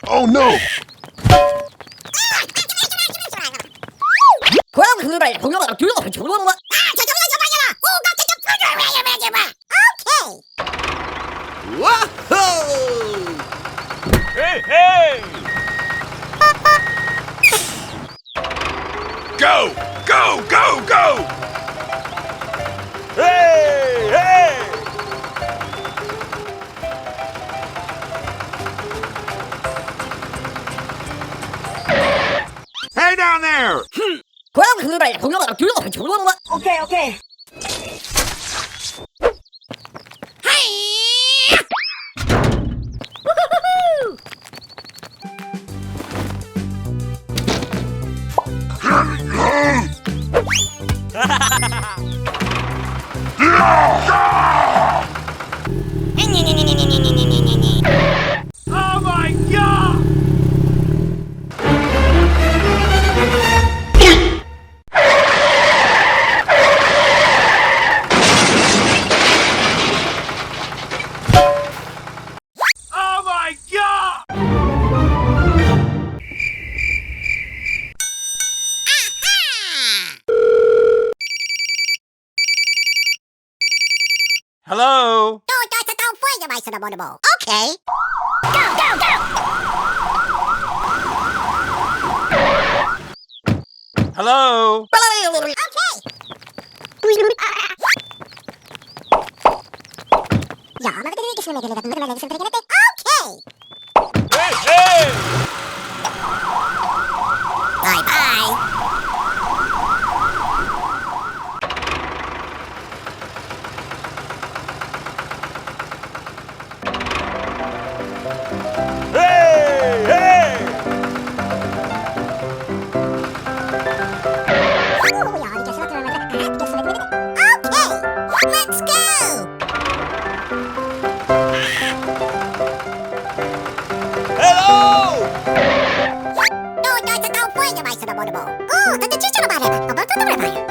Oh no! Whoa! Hey, hey! Go! Go! Go! Go! Hey, hey! Hey down there! Okay, okay. Oh my God! Oh my God! Hello? Okay. Go, go, go! Hello? Okay. Okay. Hey, hey! Bye bye. Hey, hey! Okay, let's go. Hello! 또 또 또 보이게 마이스로 보는 거. 오, 또 진짜로 말해. 뭐 또 말해.